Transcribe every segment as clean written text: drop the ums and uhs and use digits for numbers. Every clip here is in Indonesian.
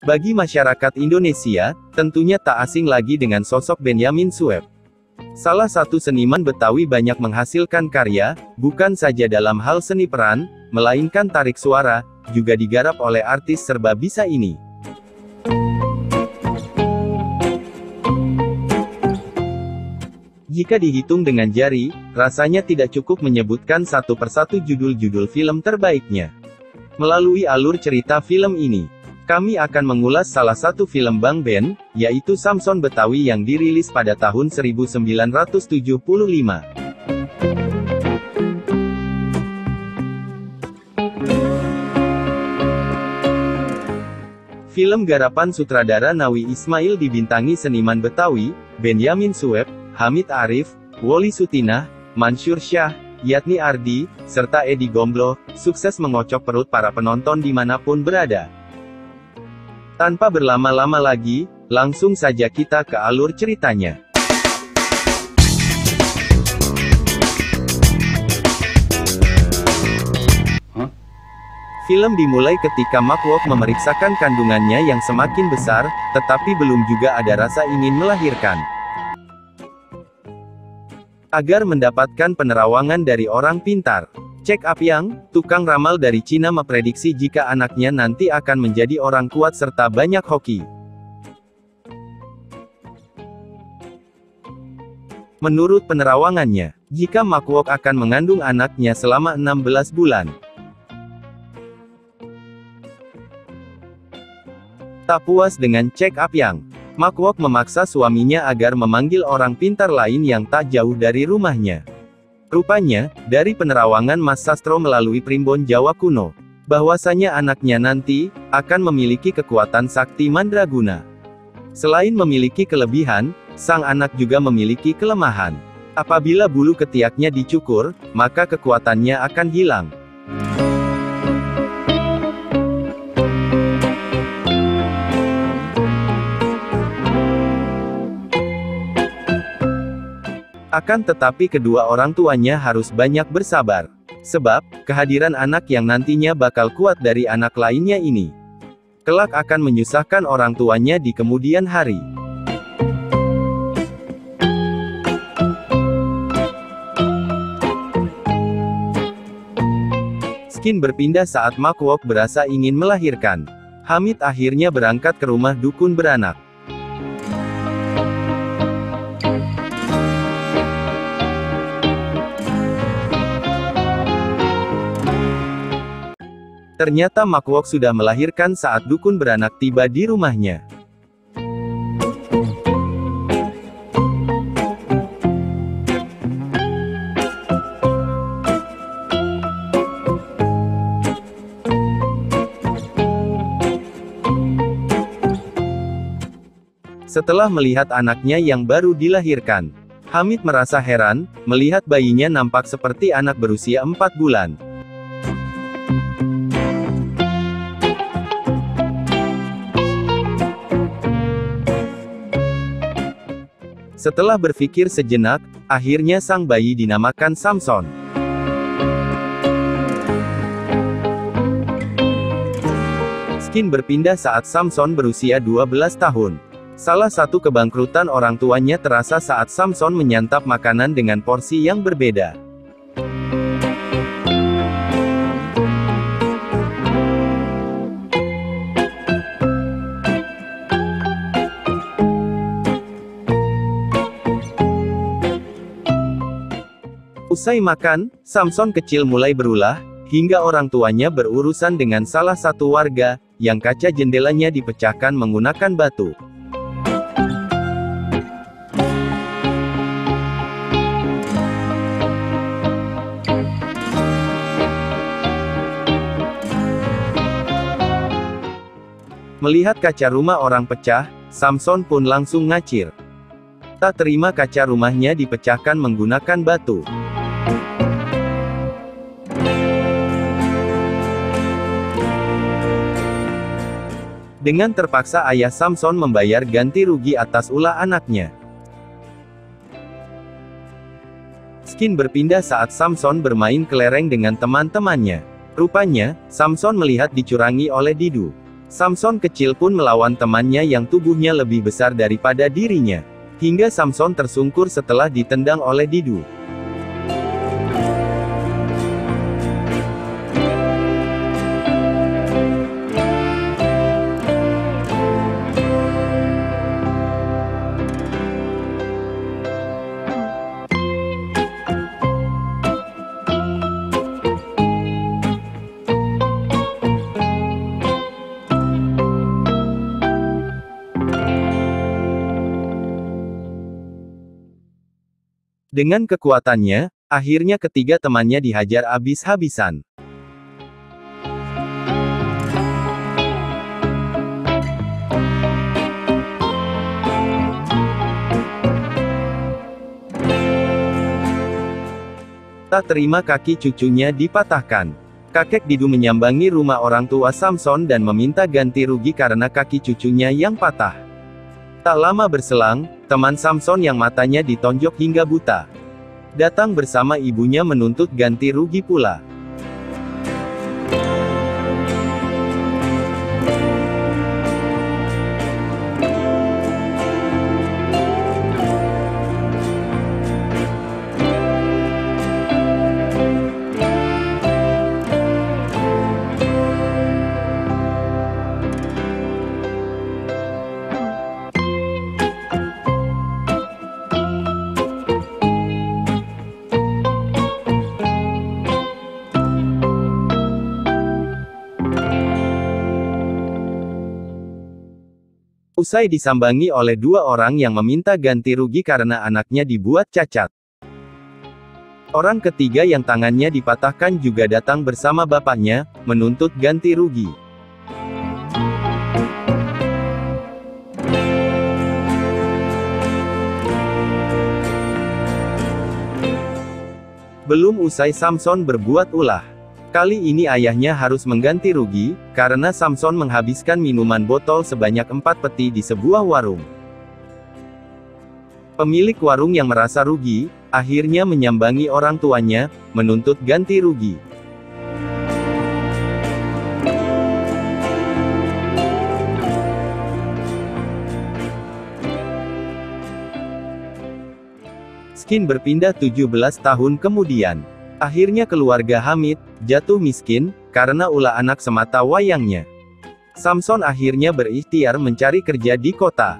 Bagi masyarakat Indonesia, tentunya tak asing lagi dengan sosok Benyamin Sueb. Salah satu seniman Betawi banyak menghasilkan karya, bukan saja dalam hal seni peran, melainkan tarik suara, juga digarap oleh artis serba bisa ini. Jika dihitung dengan jari, rasanya tidak cukup menyebutkan satu persatu judul-judul film terbaiknya. Melalui alur cerita film ini, kami akan mengulas salah satu film Bang Ben, yaitu Samson Betawi yang dirilis pada tahun 1975. Film garapan sutradara Nawi Ismail dibintangi seniman Betawi, Benyamin Sueb, Hamid Arif, Woli Sutinah, Mansur Syah, Yatni Ardi, serta Edi Gomblo, sukses mengocok perut para penonton dimanapun berada. Tanpa berlama-lama lagi, langsung saja kita ke alur ceritanya. Film dimulai ketika Mark Walk memeriksakan kandungannya yang semakin besar, tetapi belum juga ada rasa ingin melahirkan. Agar mendapatkan penerawangan dari orang pintar, Cek Apiang, tukang ramal dari Cina memprediksi jika anaknya nanti akan menjadi orang kuat serta banyak hoki. Menurut penerawangannya, jika Mark Walk akan mengandung anaknya selama 16 bulan. Tak puas dengan Cek Apiang, Mark Walk memaksa suaminya agar memanggil orang pintar lain yang tak jauh dari rumahnya. Rupanya, dari penerawangan Mas Sastro melalui primbon Jawa kuno, bahwasanya anaknya nanti akan memiliki kekuatan sakti mandraguna. Selain memiliki kelebihan, sang anak juga memiliki kelemahan. Apabila bulu ketiaknya dicukur, maka kekuatannya akan hilang. Akan tetapi kedua orang tuanya harus banyak bersabar. Sebab, kehadiran anak yang nantinya bakal kuat dari anak lainnya ini, kelak akan menyusahkan orang tuanya di kemudian hari. Skin berpindah saat Mark Walk berasa ingin melahirkan. Hamid akhirnya berangkat ke rumah dukun beranak. Ternyata Mark Walk sudah melahirkan saat dukun beranak tiba di rumahnya. Setelah melihat anaknya yang baru dilahirkan, Hamid merasa heran, melihat bayinya nampak seperti anak berusia 4 bulan. Setelah berpikir sejenak, akhirnya sang bayi dinamakan Samson. Skin berpindah saat Samson berusia 12 tahun. Salah satu kebangkrutan orang tuanya terasa saat Samson menyantap makanan dengan porsi yang berbeda. Usai makan, Samson kecil mulai berulah, hingga orang tuanya berurusan dengan salah satu warga, yang kaca jendelanya dipecahkan menggunakan batu. Melihat kaca rumah orang pecah, Samson pun langsung ngacir. Tak terima kaca rumahnya dipecahkan menggunakan batu. Dengan terpaksa ayah Samson membayar ganti rugi atas ulah anaknya. Skin berpindah saat Samson bermain kelereng dengan teman-temannya. Rupanya, Samson melihat dicurangi oleh Didu. Samson kecil pun melawan temannya yang tubuhnya lebih besar daripada dirinya. Hingga Samson tersungkur setelah ditendang oleh Didu. Dengan kekuatannya, akhirnya ketiga temannya dihajar habis-habisan. Tak terima kaki cucunya dipatahkan. Kakek Didu menyambangi rumah orang tua Samson dan meminta ganti rugi karena kaki cucunya yang patah. Tak lama berselang, teman Samson yang matanya ditonjok hingga buta datang bersama ibunya menuntut ganti rugi pula. Usai disambangi oleh dua orang yang meminta ganti rugi karena anaknya dibuat cacat. Orang ketiga yang tangannya dipatahkan juga datang bersama bapaknya, menuntut ganti rugi. Belum usai Samson berbuat ulah. Kali ini ayahnya harus mengganti rugi, karena Samson menghabiskan minuman botol sebanyak 4 peti di sebuah warung. Pemilik warung yang merasa rugi, akhirnya menyambangi orang tuanya, menuntut ganti rugi. Miskin berpindah 17 tahun kemudian. Akhirnya keluarga Hamid jatuh miskin karena ulah anak semata wayangnya. Samson akhirnya berikhtiar mencari kerja di kota.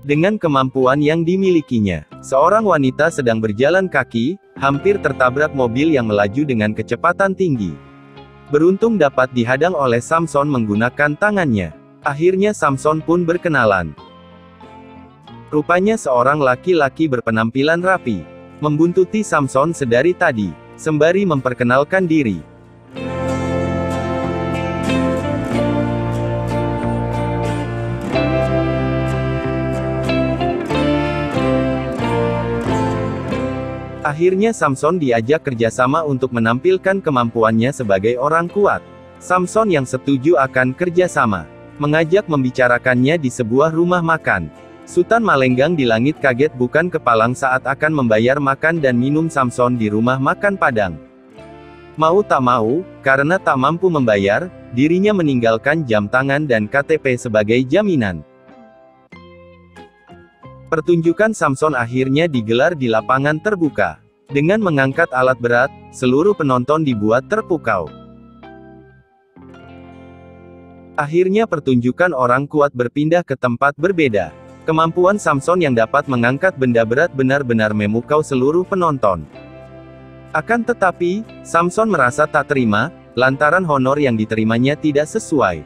Dengan kemampuan yang dimilikinya, seorang wanita sedang berjalan kaki, hampir tertabrak mobil yang melaju dengan kecepatan tinggi. Beruntung dapat dihadang oleh Samson menggunakan tangannya. Akhirnya Samson pun berkenalan. Rupanya seorang laki-laki berpenampilan rapi membuntuti Samson sedari tadi, sembari memperkenalkan diri. Akhirnya Samson diajak kerjasama untuk menampilkan kemampuannya sebagai orang kuat. Samson yang setuju akan kerjasama, mengajak membicarakannya di sebuah rumah makan. Sultan Malenggang di langit kaget bukan kepalang saat akan membayar makan dan minum Samson di rumah makan Padang. Mau tak mau, karena tak mampu membayar, dirinya meninggalkan jam tangan dan KTP sebagai jaminan. Pertunjukan Samson akhirnya digelar di lapangan terbuka. Dengan mengangkat alat berat, seluruh penonton dibuat terpukau. Akhirnya pertunjukan orang kuat berpindah ke tempat berbeda. Kemampuan Samson yang dapat mengangkat benda berat benar-benar memukau seluruh penonton. Akan tetapi, Samson merasa tak terima, lantaran honor yang diterimanya tidak sesuai.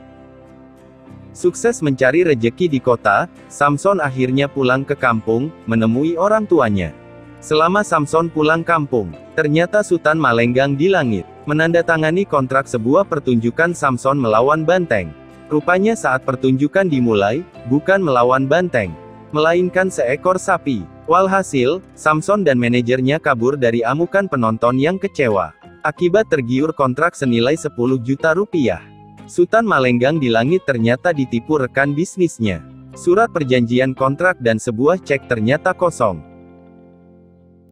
Sukses mencari rejeki di kota, Samson akhirnya pulang ke kampung, menemui orang tuanya. Selama Samson pulang kampung, ternyata Sultan Malenggang di langit menandatangani kontrak sebuah pertunjukan Samson melawan banteng. Rupanya saat pertunjukan dimulai, bukan melawan banteng, melainkan seekor sapi. Walhasil, Samson dan manajernya kabur dari amukan penonton yang kecewa. Akibat tergiur kontrak senilai 10 juta rupiah. Sultan Malenggang di langit ternyata ditipu rekan bisnisnya. Surat perjanjian kontrak dan sebuah cek ternyata kosong.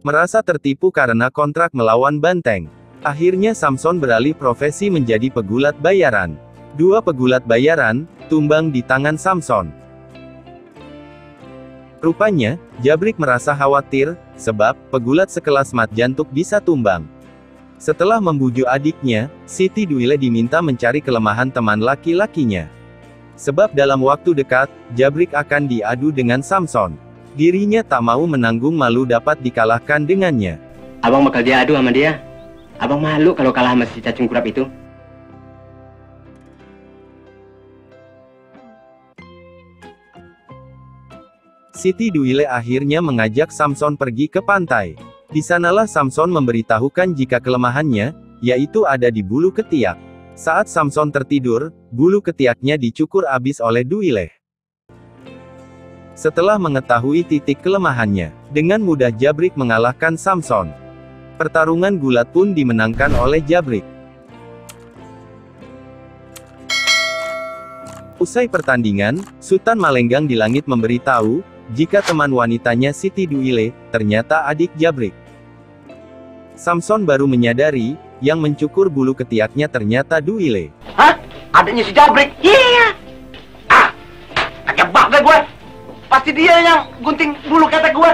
Merasa tertipu karena kontrak melawan banteng, akhirnya Samson beralih profesi menjadi pegulat bayaran. Dua pegulat bayaran, tumbang di tangan Samson. Rupanya, Jabrik merasa khawatir, sebab, pegulat sekelas Mat Jantuk bisa tumbang. Setelah membujuk adiknya, Siti Duile diminta mencari kelemahan teman laki-lakinya. Sebab dalam waktu dekat, Jabrik akan diadu dengan Samson. Dirinya tak mau menanggung malu dapat dikalahkan dengannya. Abang bakal diadu sama dia. Abang malu kalau kalah sama si cacing kurap itu. Siti Duile akhirnya mengajak Samson pergi ke pantai. Di sanalah Samson memberitahukan jika kelemahannya, yaitu ada di bulu ketiak. Saat Samson tertidur, bulu ketiaknya dicukur habis oleh Duile. Setelah mengetahui titik kelemahannya, dengan mudah Jabrik mengalahkan Samson. Pertarungan gulat pun dimenangkan oleh Jabrik. Usai pertandingan, Sultan Malenggang di langit memberitahu, jika teman wanitanya Siti Duile, ternyata adik Jabrik. Samson baru menyadari, yang mencukur bulu ketiaknya ternyata Duile. Hah? Adiknya si Jabrik? Iya! Ah! Kagak bak gue! Pasti dia yang gunting bulu ketek gue!